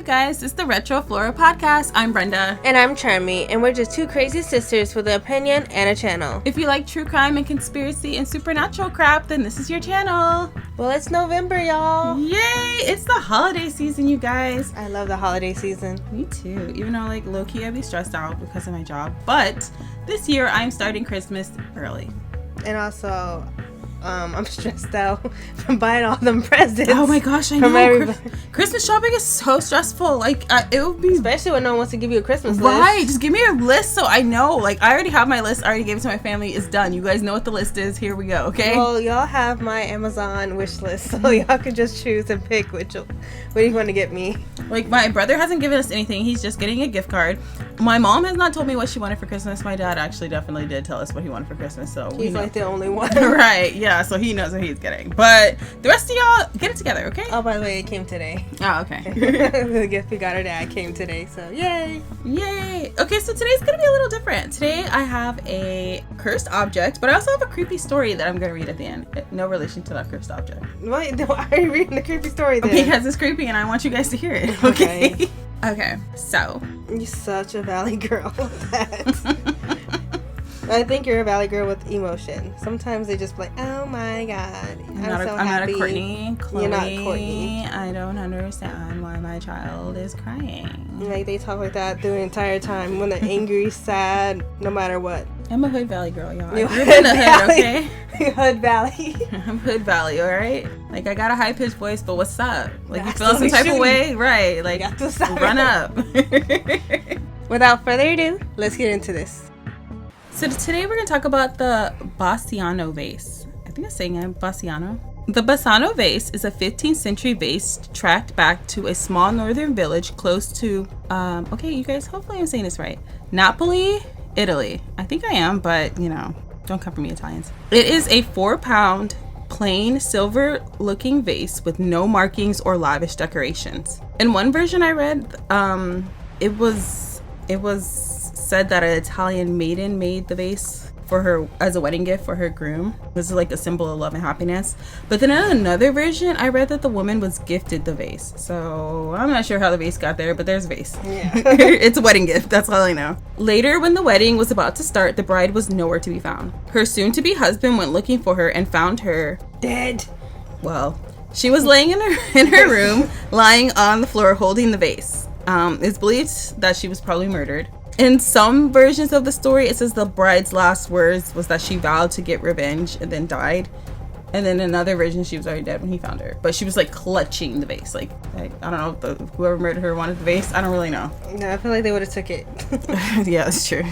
you guys. It's the RetrofloraPodcast. I'm Brenda. And I'm Charmy, and we're just two crazy sisters with an opinion and a channel. If you like true crime and conspiracy and supernatural crap, then this is your channel. Well, it's November, y'all. Yay! It's the holiday season, you guys. I love the holiday season. Me too. Even though, like, low-key, I'd be stressed out because of my job. But this year, I'm starting Christmas early. And also, I'm stressed out from buying all them presents. Oh my gosh, I know. Christmas shopping is so stressful. Like, it would be... Especially when no one wants to give you a Christmas list. Right. Just give me a list so I know. Like, I already have my list. I already gave it to my family. It's done. You guys know what the list is. Here we go, okay? Well, y'all have my Amazon wish list, so y'all can just choose and pick what do you want to get me. Like, my brother hasn't given us anything. He's just getting a gift card. My mom has not told me what she wanted for Christmas. My dad actually definitely did tell us what he wanted for Christmas, so he's like the only one. Right, yeah, so he knows what he's getting. But the rest of y'all, get it together, okay? Oh, by the way, it came today. Oh, okay. The gift we got her dad came today, so yay! Yay! Okay, so today's gonna be a little different. Today I have a cursed object, but I also have a creepy story that I'm gonna read at the end. No relation to that cursed object. Why are you reading the creepy story then? Because it's creepy and I want you guys to hear it, okay? Okay, so. You're such a valley girl with that. I think you're a valley girl with emotion. Sometimes they just be like, oh my god, I'm not a Courtney. You're not Courtney. I don't understand why my child is crying. Like, they talk like that the entire time when they're angry, sad, no matter what. I'm a Hood Valley girl, y'all. You're in the hood, okay? Hood Valley. I'm Hood Valley, alright? Like, I got a high-pitched voice, but what's up? Like, you feeling some That's type of way? Right, like, run up. Without further ado, let's get into this. So today we're going to talk about the Basano Vase. I think I'm saying it, Basano. The Basano Vase is a 15th century vase tracked back to a small northern village close to, okay, you guys, hopefully I'm saying this right, Napoli, Italy. I think I am, but, you know, don't come for me, Italians. It is a 4-pound, plain silver-looking vase with no markings or lavish decorations. In one version I read, it was said that an Italian maiden made the vase for her as a wedding gift for her groom. This is like a symbol of love and happiness. But then in another version, I read that the woman was gifted the vase. So I'm not sure how the vase got there, but there's a vase. Yeah. It's a wedding gift. That's all I know. Later, when the wedding was about to start, the bride was nowhere to be found. Her soon-to-be husband went looking for her and found her dead. Well, she was laying in her room, lying on the floor holding the vase. It's believed that she was probably murdered. In some versions of the story, it says the bride's last words was that she vowed to get revenge and then died. And then in another version, she was already dead when he found her. But she was like clutching the vase. Like I don't know if whoever murdered her wanted the vase. I don't really know. Yeah, I feel like they would have took it. Yeah, that's true.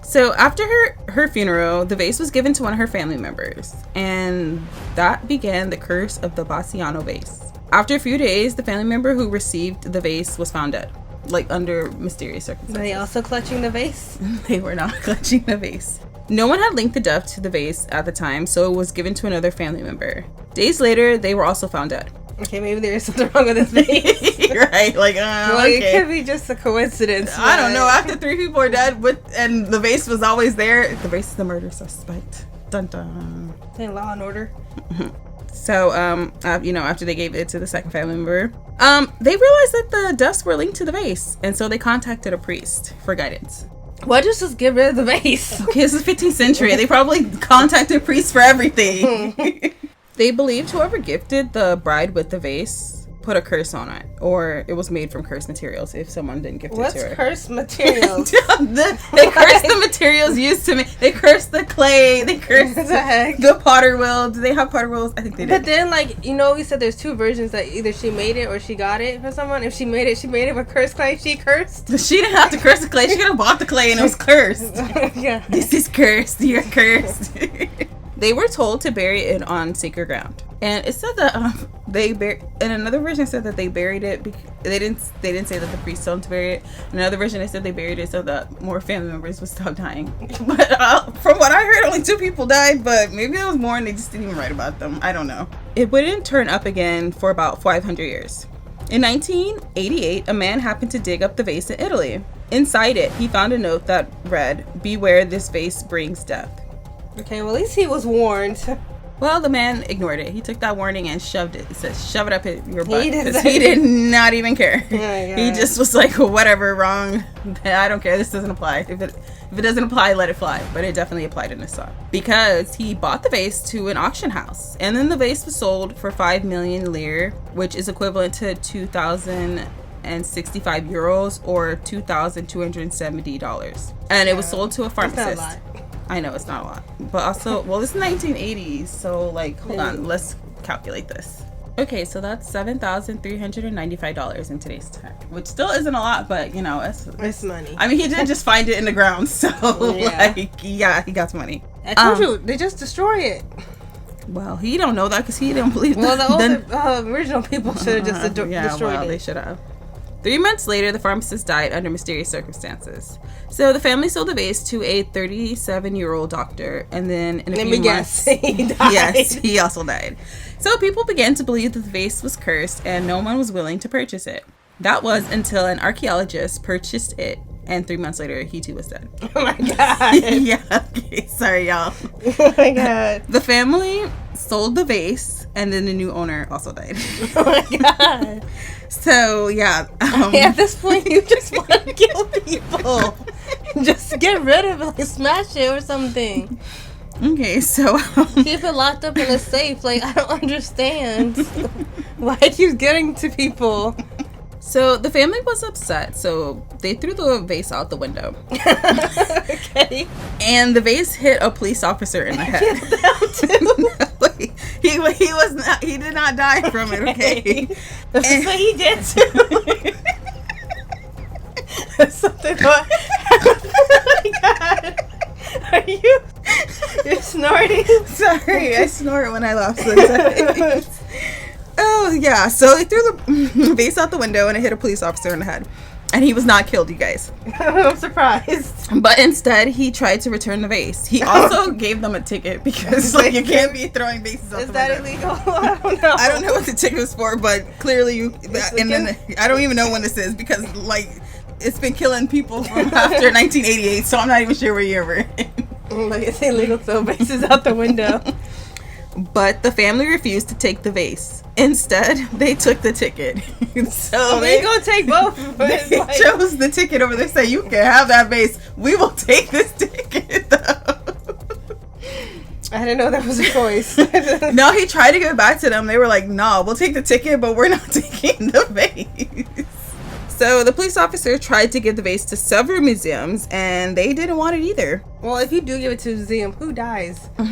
So after her funeral, the vase was given to one of her family members. And that began the curse of the Basano Vase. After a few days, the family member who received the vase was found dead. Like under mysterious circumstances. Were they also clutching the vase? They were not clutching the vase. No one had linked the death to the vase at the time, so it was given to another family member. Days later, they were also found dead. Okay, maybe there is something wrong with this vase. Right, like, well, okay. It could be just a coincidence. I don't know. After 3 people are dead, and the vase was always there, the vase is the murder suspect. Dun dun. In Law and Order. So, after they gave it to the second family member, they realized that the deaths were linked to the vase, and so they contacted a priest for guidance. Why just get rid of the vase? Okay, this is 15th century. They probably contacted priests for everything. They believed whoever gifted the bride with the vase put a curse on it, or it was made from cursed materials if someone didn't gift it to her. What's cursed materials? They cursed the materials used to make. They cursed the clay. They cursed the potter wheel. Do they have potter wheels? I think they did. But then, like, we said there's 2 versions that either she made it or she got it for someone. If she made it with cursed clay. She cursed. She didn't have to curse the clay. She could have bought the clay and it was cursed. Yeah. This is cursed. You're cursed. They were told to bury it on sacred ground, and it said that in another version it said that they buried it. They didn't say that the priest told them to bury it. In another version, they said they buried it so that more family members would stop dying. But from what I heard, only 2 people died. But maybe there was more, and they just didn't even write about them. I don't know. It wouldn't turn up again for about 500 years. In 1988, a man happened to dig up the vase in Italy. Inside it, he found a note that read, "Beware, this vase brings death." Okay, well, at least he was warned. Well, the man ignored it. He took that warning and shoved it. It says, shove it up your butt. He He did not even care. Oh my He God. just was like, whatever, wrong. I don't care. This doesn't apply. If it doesn't apply, let it fly. But it definitely applied in this song. Because he bought the vase to an auction house. And then the vase was sold for 5 million lire, which is equivalent to 2,065 euros or $2,270. And it was sold to a pharmacist. That's not a lot. I know it's not a lot, but also, well, it's 1980s, so like, hold on, let's calculate this. Okay, so that's $7,395 in today's time, which still isn't a lot, but you know, It's money. I mean, he didn't just find it in the ground, so Yeah. like, yeah, he got some money. I told you, they just destroy it. Well, he don't know that because he didn't believe Well, that. the original people should have just destroyed They it. should have. 3 months later, the pharmacist died under mysterious circumstances. So the family sold the vase to a 37-year-old doctor, and then in a few months, he died. yes, he also died. So people began to believe that the vase was cursed, and no one was willing to purchase it. That was until an archaeologist purchased it, and 3 months later, he too was dead. Oh my God. Yeah, okay, sorry, y'all. Oh my God. The family sold the vase, and then the new owner also died. Oh my God. So, yeah. At this point, you just want to kill people. Just get rid of it, like smash it or something. Okay, so Keep it locked up in a safe. Like, I don't understand why it keeps getting to people. so the family was upset, so they threw the vase out the window. Okay. And the vase hit a police officer in the head. He did not die from it, okay? That's what he did too. That's something about. Oh my God. Are you're snorting? Sorry, I snort when I laugh sometimes. Oh, yeah. So they threw the vase out the window and it hit a police officer in the head. And he was not killed, you guys. I'm surprised. But instead, he tried to return the vase. He also gave them a ticket because, like, you can't be throwing vases out Is the that window. illegal? I don't know. I don't know what the ticket was for, but clearly you. And then I don't even know when this is because, like, it's been killing people from after 1988, so I'm not even sure what year we're in. Like, it's illegal to throw vases out the window. But the family refused to take the vase. Instead, they took the ticket. So We ain't gonna take both. But they it's like, chose the ticket over there. Say, you can have that vase. We will take this ticket, though. I didn't know that was a choice. No, he tried to give it back to them. They were like, no, we'll take the ticket, but we're not taking the vase. So the police officer tried to give the vase to several museums, and they didn't want it either. Well, if you do give it to a museum, who dies? I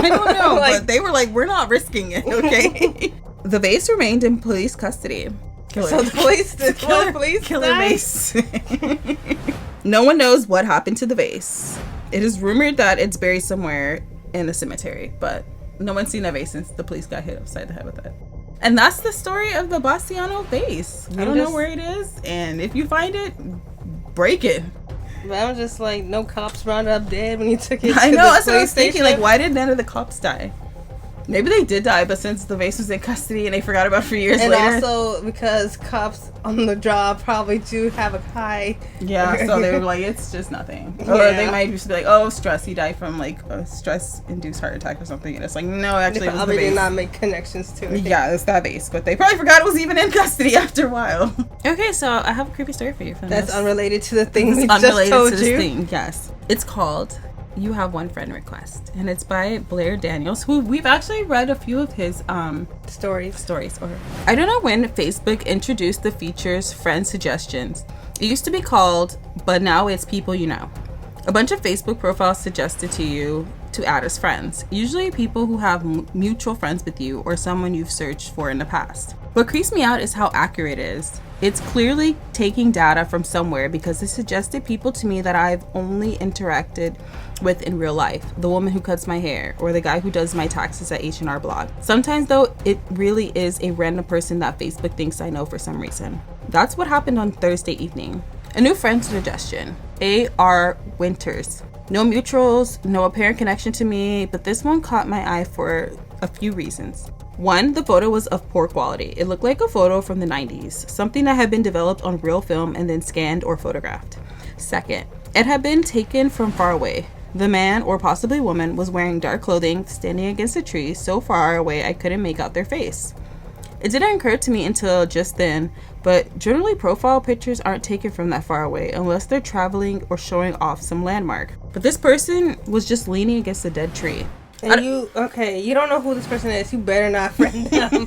don't know, Like- but they were like, we're not risking it, okay? The vase remained in police custody. So the police, Killer died? vase. No one knows what happened to the vase. It is rumored that it's buried somewhere in a cemetery, but no one's seen that vase since the police got hit upside the head with it. And that's the story of the Basano vase. We don't know where it is, and if you find it, break it. But I'm just like, no cops rounded up dead when you took it. I to know, the that's what I was police thinking. Like, station. why did none of the cops die? Maybe they did die, but since the vase was in custody and they forgot about it for years And later. also because cops on the job probably do have a high. Yeah, so they were like, it's just nothing. Or Yeah. they might just be like, oh, stress. He died from like a stress-induced heart attack or something. And it's like, no, They actually, it was the probably did vase. not make connections to it. Yeah, it's that vase. But they probably forgot it was even in custody after a while. Okay, so I have a creepy story for you from That's this. unrelated to the thing we It's just unrelated told to this you. thing, yes. It's called You Have One Friend Request. And it's by Blair Daniels, who we've actually read a few of his Stories. or I don't know when Facebook introduced the features friend suggestions. It used to be called, but now it's people you know. A bunch of Facebook profiles suggested to you to add as friends, usually people who have mutual friends with you or someone you've searched for in the past. What creeps me out is how accurate it is. It's clearly taking data from somewhere because it suggested people to me that I've only interacted with in real life. The woman who cuts my hair or the guy who does my taxes at H&R Blog. Sometimes though, it really is a random person that Facebook thinks I know for some reason. That's what happened on Thursday evening. A new friend suggestion, A.R. Winters. No mutuals, no apparent connection to me, but this one caught my eye for a few reasons. One, the photo was of poor quality. It looked like a photo from the 90s, something that had been developed on real film and then scanned or photographed. Second, it had been taken from far away. The man, or possibly woman, was wearing dark clothing, standing against a tree so far away I couldn't make out their face. It didn't occur to me until just then, but generally profile pictures aren't taken from that far away unless they're traveling or showing off some landmark. But this person was just leaning against a dead tree. And you don't know who this person is. You better not friend them.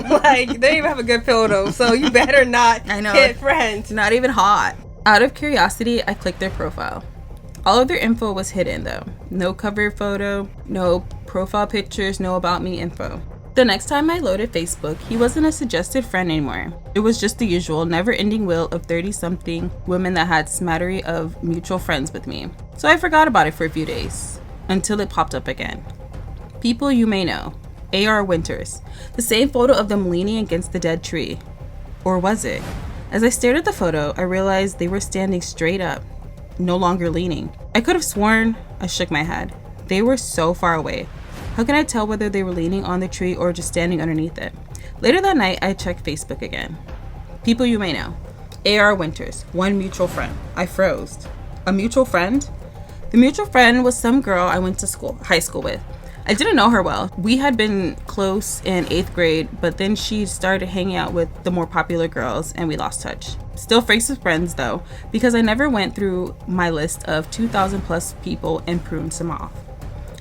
Like, they don't even have a good photo, so you better not hit friend. Not even hot. Out of curiosity, I clicked their profile. All of their info was hidden though. No cover photo, no profile pictures, no about me info. The next time I loaded Facebook, he wasn't a suggested friend anymore. It was just the usual never-ending wheel of 30-something women that had smattery of mutual friends with me. So I forgot about it for a few days, until it popped up again. People you may know. A.R. Winters. The same photo of them leaning against the dead tree. Or was it? As I stared at the photo, I realized they were standing straight up, no longer leaning. I could have sworn I shook my head. They were so far away. How can I tell whether they were leaning on the tree or just standing underneath it? Later that night, I checked Facebook again. People you may know. A.R. Winters, one mutual friend. I froze. A mutual friend? The mutual friend was some girl I went to high school with. I didn't know her well. We had been close in 8th grade, but then she started hanging out with the more popular girls and we lost touch. Still friends though, because I never went through my list of 2,000 plus people and pruned some off.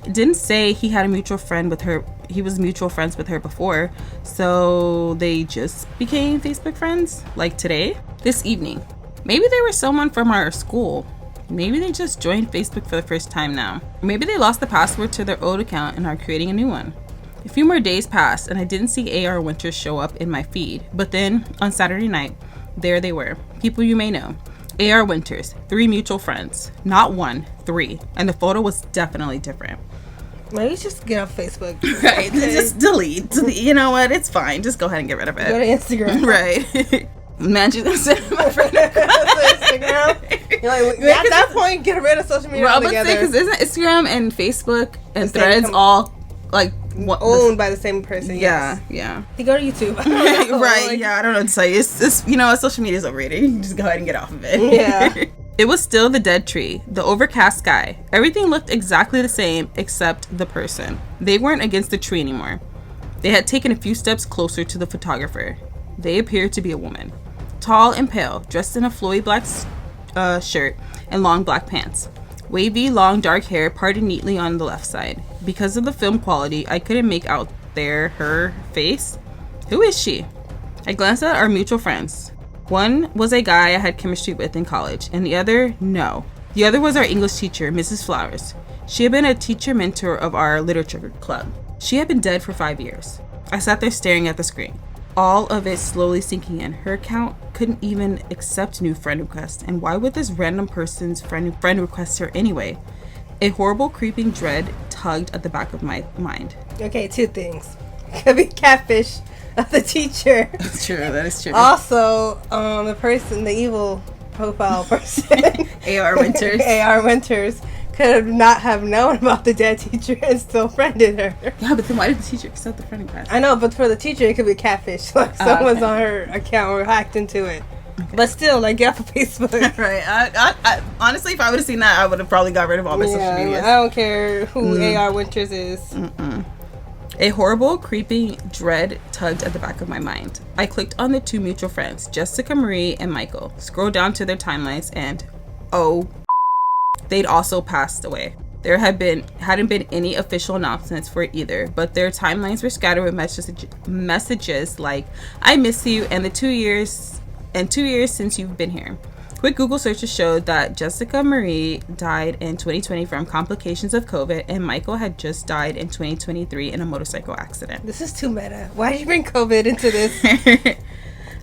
It didn't say he had a mutual friend with her. He was mutual friends with her before, so they just became Facebook friends, like today, this evening. Maybe they were someone from our school. Maybe they just joined Facebook for the first time now. Maybe they lost the password to their old account and are creating a new one. A few more days passed and I didn't see A.R. Winters show up in my feed, but then on Saturday night, there they were. People you may know. A.R. Winters, 3 mutual friends. Not 1, 3. And the photo was definitely different. Maybe just get off Facebook. Right. Just delete. You know what? It's fine. Just go ahead and get rid of it. Go to Instagram. Right. Imagine that's my friend. Instagram. You're like, at that point, get rid of social media altogether. Because isn't Instagram and Facebook and Threads all like owned by the same person? Yeah, yes. yeah. You go to YouTube. Right. Like, yeah. I don't know what to say. It's social media is overrated. You can just go ahead and get off of it. Yeah. It was still the dead tree, the overcast sky. Everything looked exactly the same except the person. They weren't against the tree anymore. They had taken a few steps closer to the photographer. They appeared to be a woman. Tall and pale, dressed in a flowy black shirt and long black pants. Wavy, long, dark hair parted neatly on the left side. Because of the film quality, I couldn't make out her face. Who is she? I glanced at our mutual friends. One was a guy I had chemistry with in college, and the other, no. The other was our English teacher, Mrs. Flowers. She had been a teacher mentor of our literature club. She had been dead for 5 years. I sat there staring at the screen. All of it slowly sinking in. Her account couldn't even accept new friend requests, and why would this random person's friend request her anyway? A horrible creeping dread tugged at the back of my mind. Okay, 2 things. Could be catfish of the teacher. That's true, that is true. Also, the evil profile person. A.R. Winters. A.R. Winters could not have known about the dead teacher and still friended her. Yeah, but then why did the teacher accept the friend request? I know, but for the teacher, it could be catfish. Like someone's on her account or hacked into it. Okay. But still, like, get off of Facebook. Right. I honestly, if I would have seen that, I would have probably got rid of all my social media. I don't care who A.R. Winters is. Mm-mm. A horrible, creeping dread tugged at the back of my mind. I clicked on the 2 mutual friends, Jessica Marie and Michael, scrolled down to their timelines, and they'd also passed away. There hadn't been any official announcements for either, but their timelines were scattered with messages like, "I miss you," and 2 years since you've been here. Quick Google searches showed that Jessica Marie died in 2020 from complications of COVID, and Michael had just died in 2023 in a motorcycle accident. This is too meta. Why did you bring COVID into this?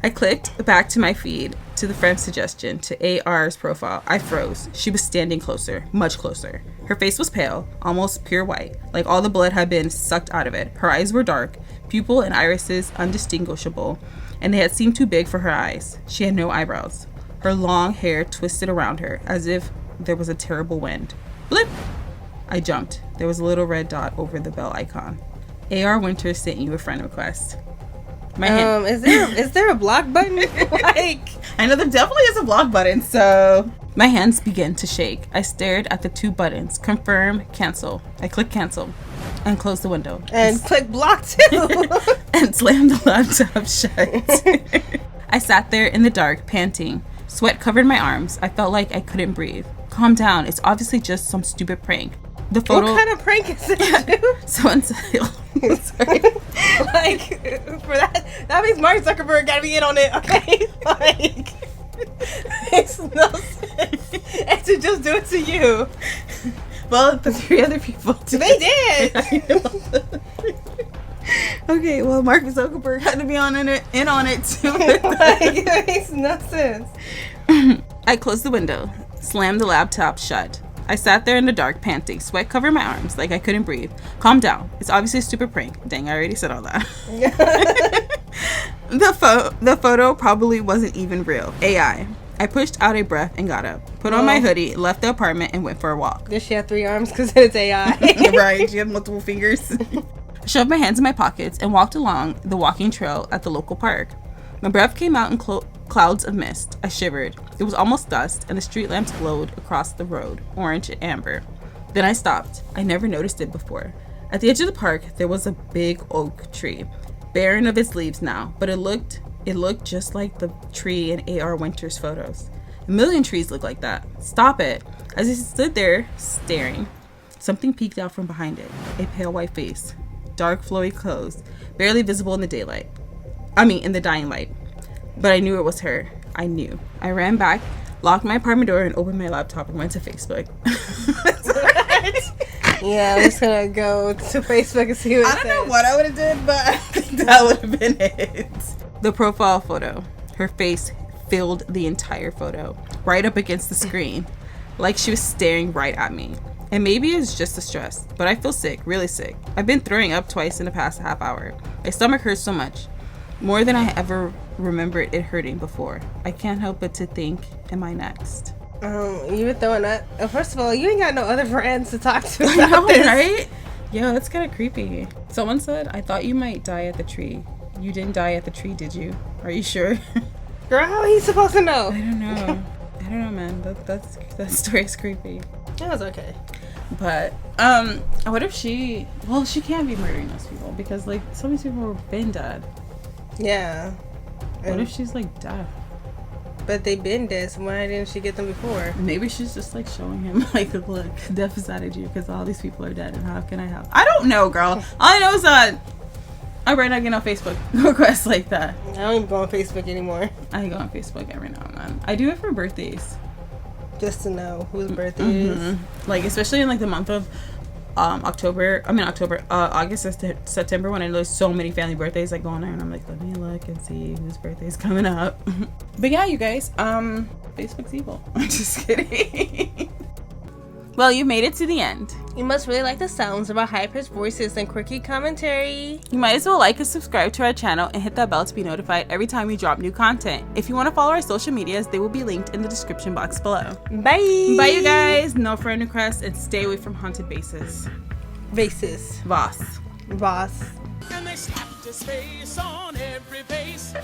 I clicked back to my feed, to the friend suggestion, to AR's profile. I froze. She was standing closer, much closer. Her face was pale, almost pure white, like all the blood had been sucked out of it. Her eyes were dark, pupil and irises undistinguishable, and they had seemed too big for her eyes. She had no eyebrows. Her long hair twisted around her, as if there was a terrible wind. Blip! I jumped. There was a little red dot over the bell icon. A.R. Winters sent you a friend request. Is there a block button? Like, I know there definitely is a block button, so My hands began to shake. I stared at the 2 buttons, confirm, cancel. I clicked cancel and closed the window. And click block too. And slammed the laptop shut. I sat there in the dark, panting. Sweat covered my arms. I felt like I couldn't breathe. Calm down. It's obviously just some stupid prank. The photo. What kind of prank is it? Someone said, sorry. Like, for that means Mark Zuckerberg gotta be in on it, okay? Like, makes no sense. And to just do it to you. Well, the 3 other people did. They did. Okay, well, Mark Zuckerberg had to be in on it too. Like, it makes no sense. I closed the window, slammed the laptop shut. I sat there in the dark, panting. Sweat covered my arms like I couldn't breathe. Calm down. It's obviously a stupid prank. Dang, I already said all that. The photo probably wasn't even real. AI. I pushed out a breath and got up. Put on my hoodie, left the apartment, and went for a walk. Does she have 3 arms? Because it's AI. Right, she had multiple fingers. I shoved my hands in my pockets and walked along the walking trail at the local park. My breath came out in clouds of mist. I shivered. It was almost dusk, and the street lamps glowed across the road, orange and amber. Then I stopped. I never noticed it before. At the edge of the park, there was a big oak tree, barren of its leaves now, but it looked just like the tree in A.R. Winter's photos. A million trees look like that. Stop it. As I stood there, staring, something peeked out from behind it. A pale white face. Dark, flowy clothes, barely visible in the daylight. In the dying light. But I knew it was her. I knew. I ran back, locked my apartment door, and opened my laptop and went to Facebook. Yeah, I'm just gonna go to Facebook and see what it says. I don't know what I would have did, but I think that would have been it. The profile photo. Her face filled the entire photo, right up against the screen, like she was staring right at me. And maybe it's just the stress, but I feel sick, really sick. I've been throwing up twice in the past half hour. My stomach hurts so much, more than I ever remembered it hurting before. I can't help but to think, am I next? You were throwing up. First of all, you ain't got no other friends to talk to about this. Right? Yeah, that's kind of creepy. Someone said, I thought you might die at the tree. You didn't die at the tree, did you? Are you sure? Girl, how are you supposed to know? I don't know, man. That story's creepy. It was okay. But what if she can't be murdering those people because like some of these people have been dead. Yeah. What if she's like deaf? But they been dead, so why didn't she get them before? Maybe she's just like showing him like, look, death is out of you because all these people are dead and how can I help? I don't know, girl. All I know is that I might not get no Facebook requests like that. I don't even go on Facebook anymore. I go on Facebook every now and then. I do it for birthdays. Just to know whose birthday is. Like, especially in like the month of August, September, when I know there's so many family birthdays like going on, and I'm like, let me look and see whose birthday's coming up. But yeah, you guys, Facebook's evil. I'm just kidding. Well, you made it to the end. You must really like the sounds of our high-pitched voices and quirky commentary. You might as well like and subscribe to our channel and hit that bell to be notified every time we drop new content. If you want to follow our social medias, they will be linked in the description box below. Bye! Bye, you guys. No friend requests and stay away from haunted bases. Vase. And they slapped his face on every face.